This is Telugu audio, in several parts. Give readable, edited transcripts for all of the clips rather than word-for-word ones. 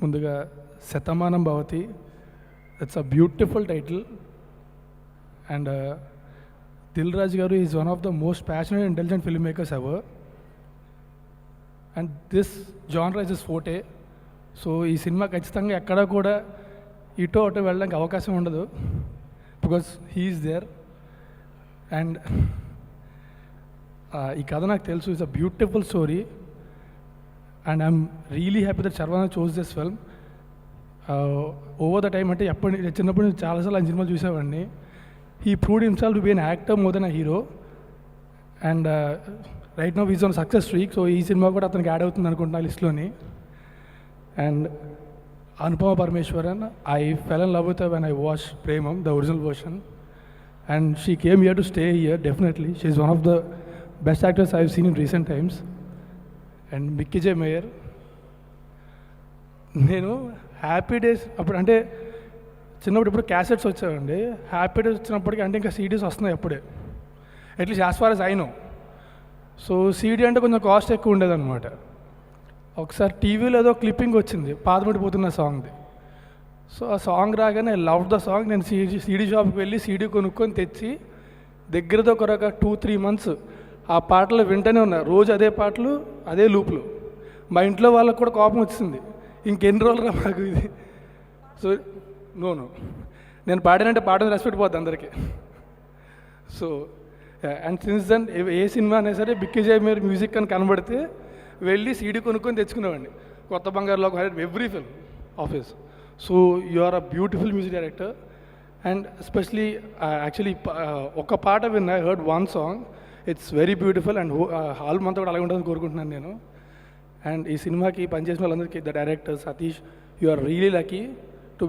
ముందుగా Shatamanam Bhavati, it's a beautiful title. And Dil Raju గారు is one of the most passionate intelligent film makers ever. And this genre is forte. So ఈ సినిమా ఖచ్చితంగా ఎక్కడా కూడా ఇటో అటో వెళ్ళడానికి అవకాశం ఉండదు, బికాస్ హీఈస్ దేర్. అండ్ ఈ కథ నాకు తెలుసు, it's a beautiful story. And I'm really happy that Sharwanand chose this film. Over the time అంటే చిన్నప్పటి నుంచి చాలాసార్లు ఆయన సినిమాలు చూసేవాడిని. He proved himself to be an actor more than a hero. And right now is on success streak. So ఈ సినిమా కూడా అతనికి యాడ్ అవుతుంది అనుకుంటున్నా లిస్ట్లోని. And Anupama Parameswaran, I fell in love with her when I watched Premam, the original version. And she came here to stay here, definitely. She's one of the best actors I've seen in recent times. And Mickey J. Meyer. నేను హ్యాపీ డేస్ అప్పుడు అంటే చిన్నప్పుడు ఇప్పుడు క్యాసెట్స్ వచ్చాయండి. హ్యాపీ డేస్ వచ్చినప్పటికీ అంటే ఇంకా సీడీస్ వస్తున్నాయి అప్పుడే, at least as far as I know. So CD అంటే కొంచెం కాస్ట్ ఎక్కువ ఉండేదన్నమాట. ఒకసారి టీవీలో ఏదో క్లిప్పింగ్ వచ్చింది పాతబడిపోతున్న సాంగ్ది. సో ఆ సాంగ్ రాగానే ఐ లవ్ ద సాంగ్. నేను సీడీ షాప్కి వెళ్ళి సీడీ కొనుక్కొని తెచ్చి దగ్గరతో ఒక 2-3 months ఆ పాటలు వింటూనే ఉన్నా. రోజు అదే పాటలు, అదే లూప్లు. మా ఇంట్లో వాళ్ళకు కూడా కోపం వచ్చింది, ఇంకెన్ని రోజులు రా మాకు ఇది. సో నో నేను పాడానంటే పాటను రెస్పెక్ట్ పోద్ది అందరికీ. సో అండ్ సిన్స్ దెన్ ఏ సినిమా అయినా సరే బిక్కీ జై మేయర్ మ్యూజిక్ అని కనబడితే వెళ్ళి సీడీ కొనుక్కొని తెచ్చుకునేవాడిని. కొత్త బంగారులో every film of his. So you are a beautiful music director. And especially actually ఒక పాట విన్నా, I heard one song, it's very beautiful. And hall మంతా కూడా అలాగే ఉంటుందని కోరుకుంటున్నాను నేను. అండ్ ఈ సినిమాకి పనిచేసిన వాళ్ళందరికీ, the director Satish, you are really lucky to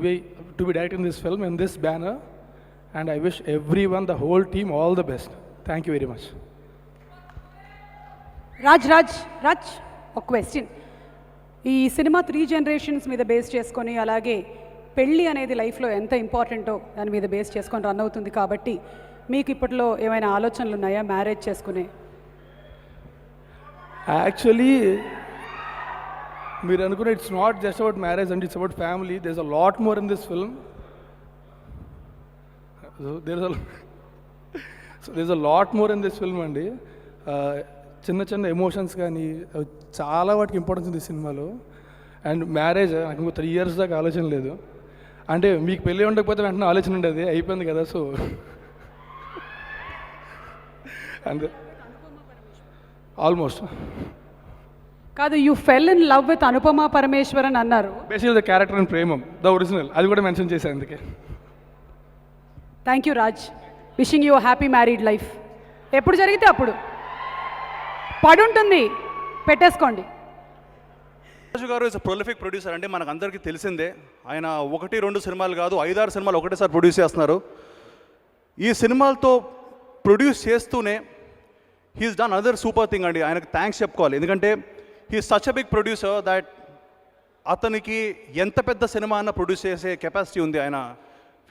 be directing this film in this banner. And I wish everyone, the whole team, all the best. Thank you very much. Raj ఒక క్వశ్చన్. ఈ సినిమా 3 generations మీద బేస్ చేసుకొని, అలాగే పెళ్ళి అనేది లైఫ్లో ఎంత ఇంపార్టెంటో దాని మీద బేస్ చేసుకొని రన్ అవుతుంది కాబట్టి మీకు ఇప్పట్లో ఏమైనా ఆలోచనలు ఉన్నాయా మ్యారేజ్ చేసుకునే? యాక్చువల్లీ మీరు అనుకున్న it's not just about marriage and it's about family. There is a lot more in this film. There is a lot more in this film అండి. చిన్న చిన్న ఎమోషన్స్ కానీ చాలా వాటికి ఇంపార్టెన్స్ ఉంది ఈ సినిమాలో. అండ్ మ్యారేజ్ నాకు ఇంకో 3 years దాకా ఆలోచన లేదు. అంటే మీకు పెళ్ళి ఉండకపోతే వెంటనే ఆలోచన ఉండేది, అయిపోయింది కదా. సో అండ్ ఆల్మోస్ట్ కాదు, you fell in love with Anupama Parameswaran అన్నారు. Basically the character in Premam, the original, అది కూడా మెన్షన్ చేశాను అందుకే. Thank you Raj. Wishing you happy married life. ఎప్పుడు జరిగితే అప్పుడు పడుంటుంది, పెట్టేసుకోండి. రాజు గారు ఇస్ అ ప్రొలిఫిక్ ప్రొడ్యూసర్ అంటే మనకు అందరికీ తెలిసిందే. ఆయన 1-2 సినిమాలు కాదు, 5-6 సినిమాలు ఒకటేసారి ప్రొడ్యూస్ చేస్తున్నారు. ఈ సినిమాలతో ప్రొడ్యూస్ చేస్తూనే he's done other super thing అండి. ఆయనకు థ్యాంక్స్ చెప్పుకోవాలి. ఎందుకంటే he's such a big producer that అతనికి ఎంత పెద్ద సినిమా అన్న ప్రొడ్యూస్ చేసే కెపాసిటీ ఉంది ఆయన